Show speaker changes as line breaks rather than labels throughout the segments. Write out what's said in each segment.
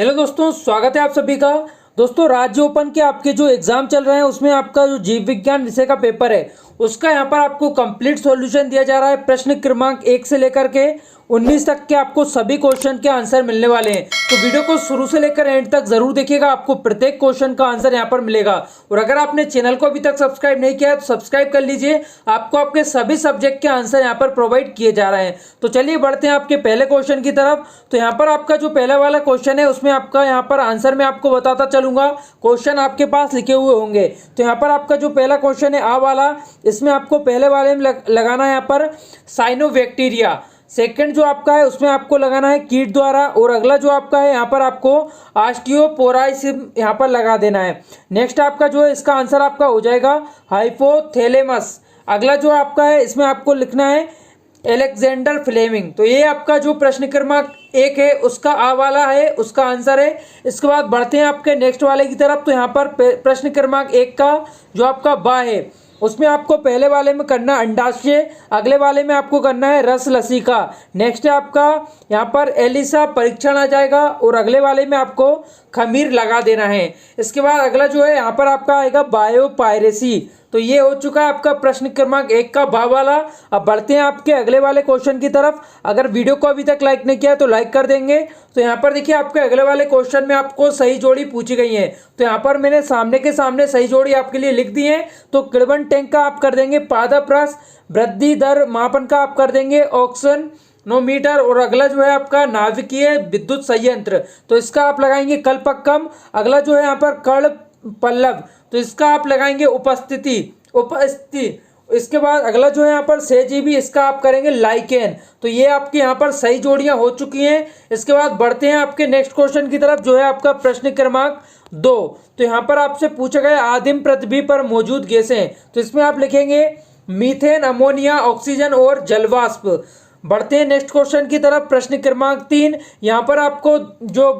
Hello दोस्तों, स्वागत है आप सभी का। दोस्तों, राज्य ओपन के आपके जो एग्जाम चल रहे हैं उसमें आपका जो जीव विज्ञान विषय का पेपर है उसका यहाँ पर आपको कंप्लीट सॉल्यूशन दिया जा रहा है। प्रश्न क्रमांक 1 से लेकर के 19 तक के आपको सभी क्वेश्चन के आंसर मिलने वाले हैं। तो वीडियो को शुरू से लेकर एंड तक जरूर देखिएगा, आपको प्रत्येक क्वेश्चन का आंसर यहाँ पर मिलेगा। और अगर आपने चैनल को अभी तक सब्सक्राइब नहीं किया है तो सब्सक्राइब कर लीजिए, आपको आपके सभी सब्जेक्ट के आंसर यहाँ पर प्रोवाइड किए जा रहे हैं। तो चलिए बढ़ते हैं आपके पहले क्वेश्चन की तरफ। तो यहाँ पर आपका जो पहला वाला क्वेश्चन है उसमें आपका यहाँ पर आंसर मैं आपको बताता चलूंगा, क्वेश्चन आपके पास लिखे हुए होंगे। तो यहाँ पर आपका जो पहला क्वेश्चन है आ वाला, इसमें आपको पहले वाले में लगाना है यहाँ पर साइनोबैक्टीरिया। सेकंड जो आपका है उसमें आपको लगाना है कीट द्वारा, और अगला जो आपका है यहाँ पर आपको ऑस्टियोपोराइसिस यहाँ पर लगा देना है। नेक्स्ट आपका जो है इसका आंसर आपका हो जाएगा हाइपोथैलेमस। अगला जो आपका है इसमें आपको लिखना है एलेक्जेंडर फ्लेमिंग। तो ये आपका जो प्रश्न क्रमांक 1 है उसका आ वाला है, उसका आंसर है। इसके बाद बढ़ते हैं आपके नेक्स्ट वाले की तरफ। तो यहाँ पर प्रश्न क्रमांक 1 का जो आपका बा है उसमें आपको पहले वाले में करना अंडाशय, अगले वाले में आपको करना है रस लसिका। नेक्स्ट है आपका यहाँ पर एलिसा परीक्षण आ जाएगा, और अगले वाले में आपको खमीर लगा देना है। इसके बाद अगला जो है यहाँ पर आपका आएगा बायोपायरेसी। तो ये हो चुका है आपका प्रश्न क्रमांक 1 का बा वाला। अब बढ़ते हैं आपके अगले वाले क्वेश्चन की तरफ। अगर वीडियो को अभी तक लाइक नहीं किया तो लाइक कर देंगे। तो यहाँ पर देखिए आपके अगले वाले क्वेश्चन में आपको सही जोड़ी पूछी गई है। तो यहाँ पर मैंने सामने के सामने सही जोड़ी आपके लिए लिख दी है। तो किड़वन टैंक का आप कर देंगे पादप्रस, वृद्धि दर मापन का आप कर देंगे ऑक्सीजन नोमीटर, और अगला जो है आपका नाभिकीय विद्युत संयंत्र, तो इसका आप लगाएंगे कल्पक्कम। अगला जो है यहाँ पर कर्ण पल्लव, तो इसका आप लगाएंगे उपस्थिति। इसके बाद अगला जो है यहाँ पर सहजीवी, इसका आप करेंगे लाइकेन। तो ये आपके यहाँ पर सही जोड़ियां हो चुकी हैं। इसके बाद बढ़ते हैं आपके नेक्स्ट क्वेश्चन की तरफ जो है आपका प्रश्न क्रमांक 2। तो यहाँ पर आपसे पूछा गया आदिम पृथ्वी पर मौजूद गैसें, तो इसमें आप लिखेंगे मीथेन, अमोनिया, ऑक्सीजन और जलवाष्प। बढ़ते हैं नेक्स्ट क्वेश्चन की तरफ प्रश्न क्रमांक 3। यहाँ पर आपको जो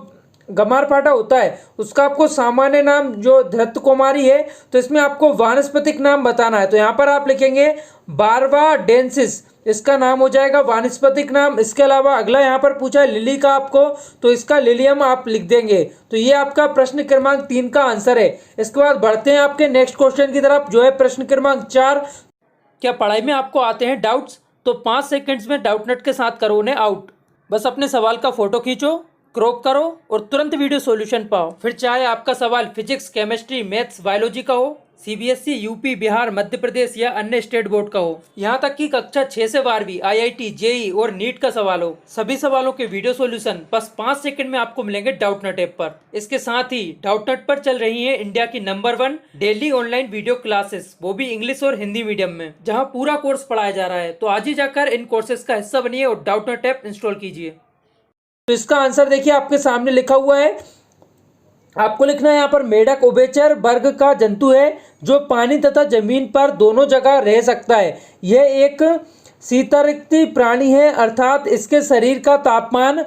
गमारफाटा होता है उसका आपको सामान्य नाम जो धृत कुमारी है, तो इसमें आपको वानस्पतिक नाम बताना है। तो यहाँ पर आप लिखेंगे बारवा डेंसिस, इसका नाम हो जाएगा वानस्पतिक नाम। इसके अलावा अगला यहाँ पर पूछा है लिली का आपको, तो इसका लिलियम आप लिख देंगे। तो ये आपका प्रश्न क्रमांक 3 का आंसर है। इसके बाद बढ़ते हैं आपके नेक्स्ट क्वेश्चन की तरफ जो है प्रश्न क्रमांक 4। क्या पढ़ाई में आपको आते हैं डाउट्स? तो 5 सेकंड्स में डाउटनट के साथ करो उन्हें आउट। बस अपने सवाल का फोटो खींचो, क्रॉप करो और तुरंत वीडियो सॉल्यूशन पाओ। फिर चाहे आपका सवाल फिजिक्स, केमिस्ट्री, मैथ्स, बायोलॉजी का हो, सीबीएसई, यूपी, बिहार, मध्य प्रदेश या अन्य स्टेट बोर्ड का हो, यहाँ तक कि कक्षा 6 से 12वीं, आईआईटी, जेई और नीट का सवाल हो, सभी सवालों के वीडियो सॉल्यूशन बस 5 सेकंड में आपको मिलेंगे डाउटनट ऐप पर। इसके साथ ही डाउटनट पर चल रही है इंडिया की number 1 daily online video classes, वो भी इंग्लिश और हिंदी मीडियम में, जहाँ पूरा कोर्स पढ़ाया जा रहा है। तो आज ही जाकर इन कोर्सेज का हिस्सा बनिए और डाउटनट ऐप इंस्टॉल कीजिए। तो इसका आंसर देखिए आपके सामने लिखा हुआ है। आपको लिखना है यहाँ पर मेढक उभयचर वर्ग का जंतु है जो पानी तथा जमीन पर दोनों जगह रह सकता है। यह एक शीतऋतु प्राणी है, अर्थात इसके शरीर का तापमान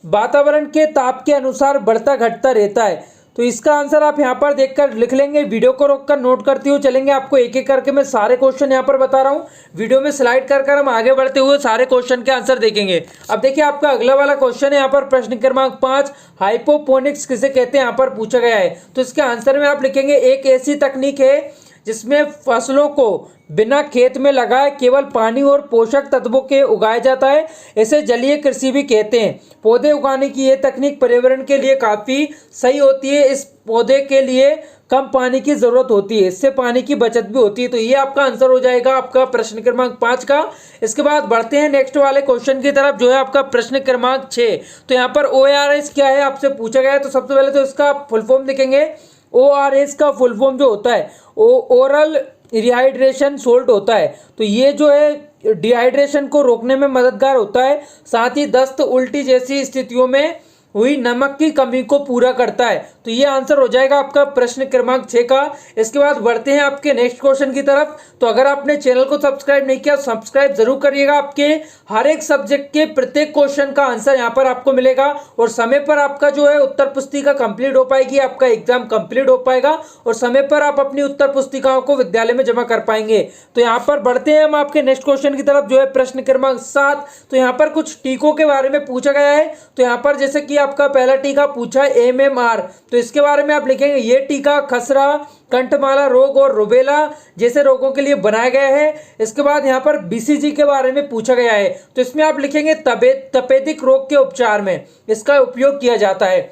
वातावरण के ताप के अनुसार बढ़ता घटता रहता है। तो इसका आंसर आप यहाँ पर देखकर लिख लेंगे। वीडियो को रोककर नोट करते हुए चलेंगे, आपको एक एक करके मैं सारे क्वेश्चन यहाँ पर बता रहा हूँ। वीडियो में स्लाइड कर हम आगे बढ़ते हुए सारे क्वेश्चन के आंसर देखेंगे। अब देखिए आपका अगला वाला क्वेश्चन है यहाँ पर प्रश्न क्रमांक 5, हाइपोपोनिक्स किसे कहते हैं यहाँ पर पूछा गया है। तो इसके आंसर में आप लिखेंगे एक ऐसी तकनीक है जिसमें फसलों को बिना खेत में लगाए केवल पानी और पोषक तत्वों के उगाया जाता है। इसे जलीय कृषि भी कहते हैं। पौधे उगाने की यह तकनीक पर्यावरण के लिए काफ़ी सही होती है। इस पौधे के लिए कम पानी की जरूरत होती है, इससे पानी की बचत भी होती है। तो ये आपका आंसर हो जाएगा आपका प्रश्न क्रमांक 5 का। इसके बाद बढ़ते हैं नेक्स्ट वाले क्वेश्चन की तरफ जो है आपका प्रश्न क्रमांक 6। तो यहाँ पर ORS क्या है आपसे पूछा गया है। तो सबसे पहले तो इसका फुल फॉर्म लिखेंगे। ORS का फुल फॉर्म जो होता है ओरल रिहाइड्रेशन सोल्ट होता है। तो ये जो है डिहाइड्रेशन को रोकने में मददगार होता है, साथ ही दस्त, उल्टी जैसी स्थितियों में हुई नमक की कमी को पूरा करता है। तो ये आंसर हो जाएगा आपका प्रश्न क्रमांक 6 का। इसके बाद बढ़ते हैं आपके नेक्स्ट क्वेश्चन की तरफ। तो अगर आपने चैनल को सब्सक्राइब नहीं किया सब्सक्राइब जरूर करिएगा। आपके हर एक सब्जेक्ट के प्रत्येक क्वेश्चन का आंसर यहाँ पर आपको मिलेगा, और समय पर आपका जो है उत्तर पुस्तिका कंप्लीट हो पाएगी, आपका एग्जाम कंप्लीट हो पाएगा, और समय पर आप अपनी उत्तर पुस्तिकाओं को विद्यालय में जमा कर पाएंगे। तो यहाँ पर बढ़ते हैं हम आपके नेक्स्ट क्वेश्चन की तरफ जो है प्रश्न क्रमांक 7। तो यहाँ पर कुछ टीकों के बारे में पूछा गया है। तो यहाँ पर जैसे कि आपका पहला टीका पूछा MMR, तो इसके बारे में आप लिखेंगे ये टीका खसरा, कंठमाला रोग और रुबेला जैसे रोगों के लिए बनाया गया है। इसके बाद यहाँ पर BCG के बारे में पूछा गया है, तो इसमें आप लिखेंगे तपेदिक रोग के उपचार में इसका उपयोग किया जाता है।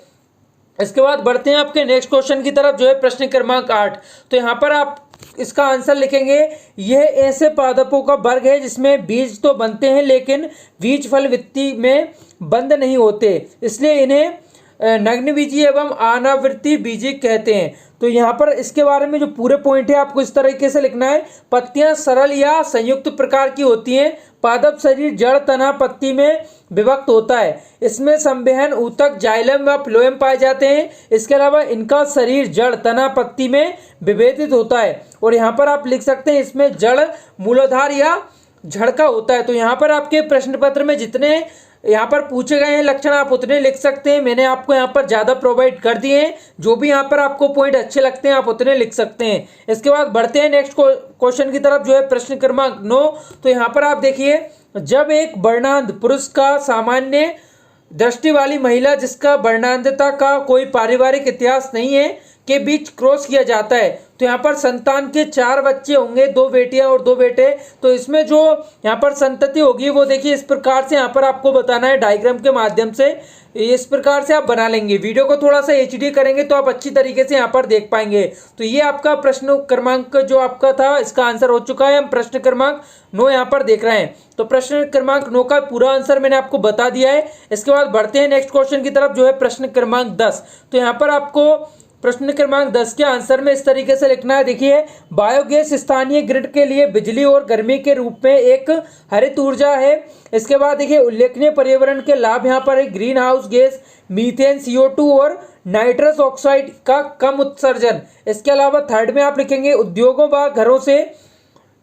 इसके बाद बढ़ते हैं आपके नेक्स्ट क्वेश्चन की तरफ, जो है प्रश्न क्रमांक 8। तो यहाँ पर आप इसका आंसर लिखेंगे यह ऐसे पादपों का वर्ग है जिसमें बीज तो बनते हैं लेकिन बीज फल वित्ती में बंद नहीं होते, इसलिए इन्हें नग्नबीजी एवं अनावृत्ति बीजी कहते हैं। तो यहाँ पर इसके बारे में जो पूरे पॉइंट है आपको इस तरीके से लिखना है। पत्तियां सरल या संयुक्त प्रकार की होती हैं। पादप शरीर जड़ तना पत्ती में विभक्त होता है। इसमें संवहन ऊतक जाइलम व फ्लोएम पाए जाते हैं। इसके अलावा इनका शरीर जड़ तना पत्ती में विभेदित होता है। और यहाँ पर आप लिख सकते हैं इसमें जड़ मूलाधार या झड़का होता है। तो यहाँ पर आपके प्रश्न पत्र में जितने यहाँ पर पूछे गए हैं लक्षण आप उतने लिख सकते हैं। मैंने आपको यहाँ पर ज़्यादा प्रोवाइड कर दिए हैं। जो भी यहाँ पर आपको पॉइंट अच्छे लगते हैं आप उतने लिख सकते हैं। इसके बाद बढ़ते हैं नेक्स्ट क्वेश्चन की तरफ, जो है प्रश्न क्रमांक 9। तो यहाँ पर आप देखिए, जब एक वर्णांध पुरुष का सामान्य दृष्टि वाली महिला जिसका वर्णांधता का कोई पारिवारिक इतिहास नहीं है के बीच क्रॉस किया जाता है, तो यहाँ पर संतान के 4 बच्चे होंगे, 2 बेटियां और 2 बेटे। तो इसमें जो यहाँ पर संतति होगी वो देखिए इस प्रकार से यहाँ पर आपको बताना है डायग्राम के माध्यम से। इस प्रकार से आप बना लेंगे। वीडियो को थोड़ा सा HD करेंगे तो आप अच्छी तरीके से यहाँ पर देख पाएंगे। तो ये आपका प्रश्न क्रमांक जो आपका था इसका आंसर हो चुका है। हम प्रश्न क्रमांक 9 यहाँ पर देख रहे हैं। तो प्रश्न क्रमांक 9 का पूरा आंसर मैंने आपको बता दिया है। इसके बाद बढ़ते हैं नेक्स्ट क्वेश्चन की तरफ, जो है प्रश्न क्रमांक 10। तो यहाँ पर आपको प्रश्न क्रमांक 10 के आंसर में इस तरीके से लिखना है। देखिए, बायोगैस स्थानीय ग्रिड के लिए बिजली और गर्मी के रूप में एक हरित ऊर्जा है। इसके बाद देखिए, उल्लेखनीय पर्यावरण के लाभ यहाँ पर है green house gas, methane, CO2 और नाइट्रस ऑक्साइड का कम उत्सर्जन। इसके अलावा थर्ड में आप लिखेंगे उद्योगों व घरों से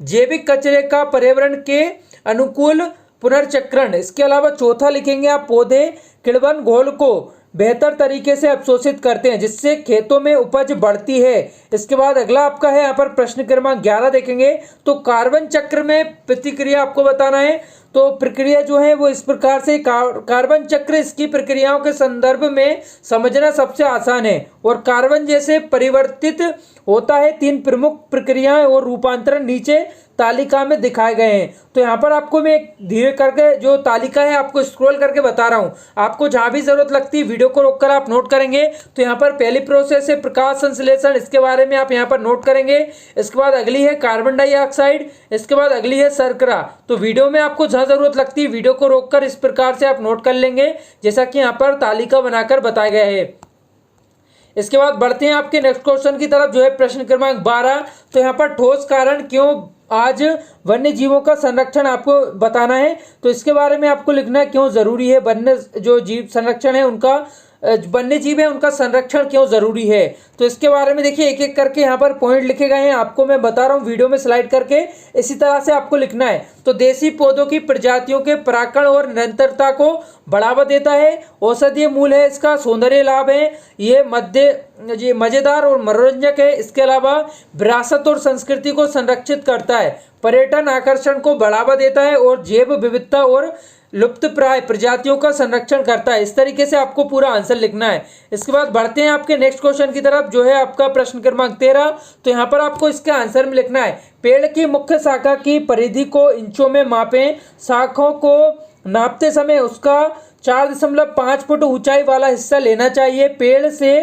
जैविक कचरे का पर्यावरण के अनुकूल पुनर्चक्रण। इसके अलावा चौथा लिखेंगे आप पौधे किण्वन घोल को बेहतर तरीके से अवशोषित करते हैं जिससे खेतों में उपज बढ़ती है। इसके बाद अगला आपका है यहाँ पर प्रश्न क्रमांक 11 देखेंगे। तो कार्बन चक्र में प्रतिक्रिया आपको बताना है। तो प्रक्रिया जो है वो इस प्रकार से कार्बन चक्र, इसकी प्रक्रियाओं के संदर्भ में समझना सबसे आसान है और कार्बन जैसे परिवर्तित होता है। 3 प्रमुख प्रक्रियाएं और रूपांतरण नीचे तालिका में दिखाए गए हैं। तो यहाँ पर आपको मैं धीरे करके जो तालिका है आपको स्क्रॉल करके बता रहा हूँ। आपको जहाँ भी जरूरत लगती है वीडियो को रोककर आप नोट करेंगे। तो यहाँ पर पहली प्रोसेस है प्रकाश संश्लेषण, इसके बारे में आप यहाँ पर नोट करेंगे। इसके बाद अगली है कार्बन डाइऑक्साइड, इसके बाद अगली है शर्करा। तो वीडियो में आपको जहाँ जरूरत लगती है वीडियो को रोककर इस प्रकार से आप नोट कर लेंगे जैसा कि यहाँ पर तालिका बनाकर बताया गया है। इसके बाद बढ़ते हैं आपके नेक्स्ट क्वेश्चन की तरफ, जो है प्रश्न क्रमांक 12। तो यहाँ पर ठोस कारण क्यों आज वन्य जीवों का संरक्षण आपको बताना है। तो इसके बारे में आपको लिखना है क्यों जरूरी है वन्य जो जीव संरक्षण है उनका, वन्य जीव है उनका संरक्षण क्यों जरूरी है। तो इसके बारे में देखिए एक एक करके यहाँ पर पॉइंट लिखे गए हैं, आपको मैं बता रहा हूँ वीडियो में स्लाइड करके। इसी तरह से आपको लिखना है। तो देसी पौधों की प्रजातियों के परागण और निरंतरता को बढ़ावा देता है। औषधीय मूल है, इसका सौंदर्य लाभ है, ये मजेदार और मनोरंजक है। इसके अलावा विरासत और संस्कृति को संरक्षित करता है, पर्यटन आकर्षण को बढ़ावा देता है और जैव विविधता और लुप्तप्राय प्रजातियों का संरक्षण करता है। इस तरीके से आपको पूरा आंसर लिखना है। इसके बाद बढ़ते हैं आपके नेक्स्ट क्वेश्चन की तरफ, जो है आपका प्रश्न क्रमांक 13। तो यहाँ पर आपको इसके आंसर में लिखना है पेड़ की मुख्य शाखा की परिधि को इंचों में मापें। शाखाओं को नापते समय उसका 4.5 फुट ऊंचाई वाला हिस्सा लेना चाहिए। पेड़ से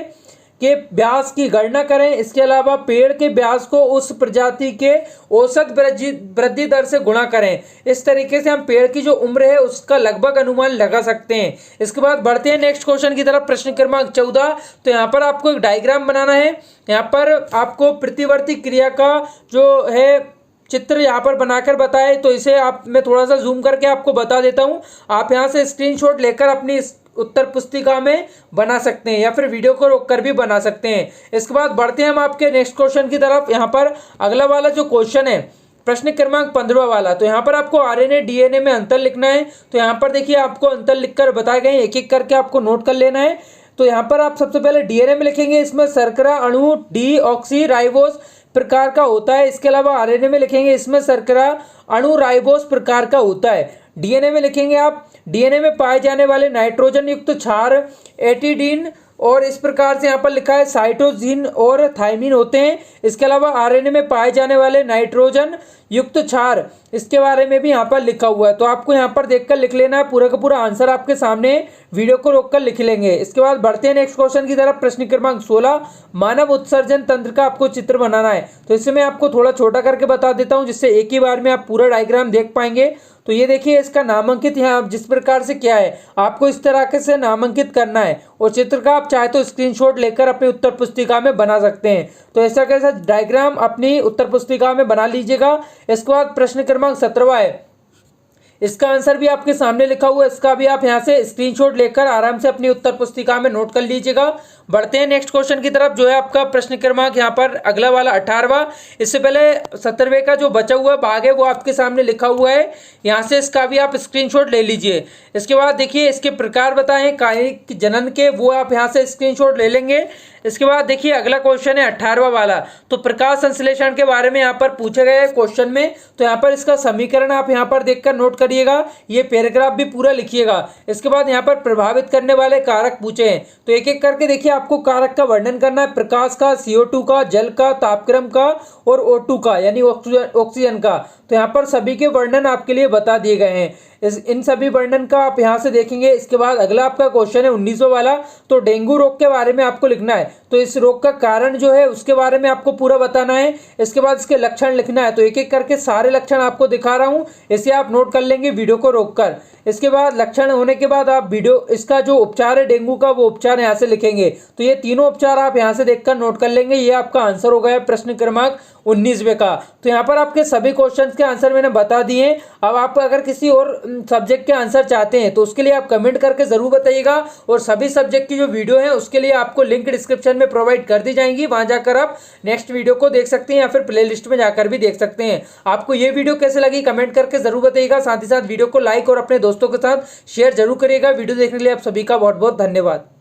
के व्यास की गणना करें। इसके अलावा पेड़ के व्यास को उस प्रजाति के औसत वृद्धि दर से गुणा करें। इस तरीके से हम पेड़ की जो उम्र है उसका लगभग अनुमान लगा सकते हैं। इसके बाद बढ़ते हैं नेक्स्ट क्वेश्चन की तरफ, प्रश्न क्रमांक 14। तो यहाँ पर आपको एक डायग्राम बनाना है। यहाँ पर आपको प्रतिवर्ती क्रिया का जो है चित्र यहाँ पर बनाकर बताए। तो इसे मैं थोड़ा सा जूम करके आपको बता देता हूँ। आप यहाँ से स्क्रीनशॉट लेकर अपनी उत्तर पुस्तिका में बना सकते हैं या फिर वीडियो को रोककर भी बना सकते हैं। इसके बाद बढ़ते हैं हम आपके नेक्स्ट क्वेश्चन की तरफ। यहाँ पर अगला वाला जो क्वेश्चन है प्रश्न क्रमांक 15 वाला। तो यहाँ पर आपको RNA DNA में अंतर लिखना है। तो यहाँ पर देखिए आपको अंतर लिखकर बताए गए, एक एक करके आपको नोट कर लेना है। तो यहाँ पर आप सबसे पहले DNA में लिखेंगे, इसमें शर्करा अणु डीऑक्सी राइबोस प्रकार का होता है। इसके अलावा RNA में लिखेंगे, इसमें शर्करा अणु राइबोस प्रकार का होता है। DNA में लिखेंगे आप डीएनए में पाए जाने वाले नाइट्रोजन युक्त क्षार एटिडीन और इस प्रकार से यहाँ पर लिखा है साइटोसिन और थायमिन होते हैं। इसके अलावा आरएनए में पाए जाने वाले नाइट्रोजन युक्त क्षार, इसके बारे में भी यहाँ पर लिखा हुआ है। तो आपको यहाँ पर देखकर लिख लेना है, पूरा का पूरा आंसर आपके सामने वीडियो को रोककर लिख लेंगे। इसके बाद बढ़ते हैं नेक्स्ट क्वेश्चन की तरफ। प्रश्न क्रमांक 16, मानव उत्सर्जन तंत्र का आपको चित्र बनाना है। तो इससे मैं आपको थोड़ा छोटा करके बता देता हूँ, जिससे एक ही बार में आप पूरा डायग्राम देख पाएंगे। तो ये देखिए, इसका नामांकित यहाँ जिस प्रकार से क्या है, आपको इस तरह से नामांकित करना है और चित्र का आप चाहे तो स्क्रीनशॉट लेकर अपनी उत्तर पुस्तिका में बना सकते हैं। तो ऐसा कैसा डायग्राम अपनी उत्तर पुस्तिका में बना लीजिएगा। इसके बाद प्रश्न क्रमांक 17 है, इसका आंसर भी आपके सामने लिखा हुआ है, इसका भी आप यहाँ से स्क्रीनशॉट लेकर आराम से अपनी उत्तर पुस्तिका में नोट कर लीजिएगा। बढ़ते हैं नेक्स्ट क्वेश्चन की तरफ, जो है आपका प्रश्न क्रमांक यहाँ पर अगला वाला 18वां। इससे पहले 17वें का जो बचा हुआ भाग है वो आपके सामने लिखा हुआ है, यहाँ से इसका भी आप स्क्रीनशॉट ले लीजिए। इसके बाद देखिए, इसके प्रकार बताएं कायिक जनन के, वो आप यहाँ से स्क्रीनशॉट ले लेंगे। इसके बाद देखिए, अगला क्वेश्चन है 18वां वाला, तो प्रकाश संश्लेषण के बारे में यहाँ पर पूछा गया है क्वेश्चन में। तो यहाँ पर इसका समीकरण आप यहाँ पर देखकर नोट करिएगा, ये पैराग्राफ भी पूरा लिखिएगा। इसके बाद यहाँ पर प्रभावित करने वाले कारक पूछे हैं, तो एक एक करके देखिए आपको कारक का वर्णन करना है। प्रकाश का, CO2 का, जल का, तापक्रम का और O2 का यानी ऑक्सीजन का। तो यहाँ पर सभी के वर्णन आपके लिए बता दिए गए हैं। इन सभी वर्णन का आप यहाँ से देखेंगे। इसके बाद अगला आपका क्वेश्चन है 19वां वाला, तो डेंगू रोग के बारे में आपको लिखना है। तो इस रोग का कारण जो है उसके बारे में आपको पूरा बताना है। इसके बाद इसके लक्षण लिखना है। तो एक एक करके सारे लक्षण आपको दिखा रहा हूँ, इसे आप नोट कर लेंगे वीडियो को रोककर। इसके बाद लक्षण होने के बाद आप वीडियो, इसका जो उपचार है डेंगू का, वो उपचार यहाँ से लिखेंगे। तो ये तीनों उपचार आप यहाँ से देखकर नोट कर लेंगे। ये आपका आंसर हो गया प्रश्न क्रमांक 19वें का। तो यहाँ पर आपके सभी क्वेश्चंस के आंसर मैंने बता दिए। अब आप अगर किसी और सब्जेक्ट के आंसर चाहते हैं तो उसके लिए आप कमेंट करके जरूर बताइएगा, और सभी सब्जेक्ट की जो वीडियो है उसके लिए आपको लिंक डिस्क्रिप्शन में प्रोवाइड कर दी जाएंगी, वहां जाकर आप नेक्स्ट वीडियो को देख सकते हैं या फिर प्लेलिस्ट में जाकर भी देख सकते हैं। आपको ये वीडियो कैसे लगी कमेंट करके जरूर बताइएगा। साथ ही साथ वीडियो को लाइक और अपने दोस्तों के साथ शेयर जरूर करिएगा। वीडियो देखने के लिए आप सभी का बहुत बहुत धन्यवाद।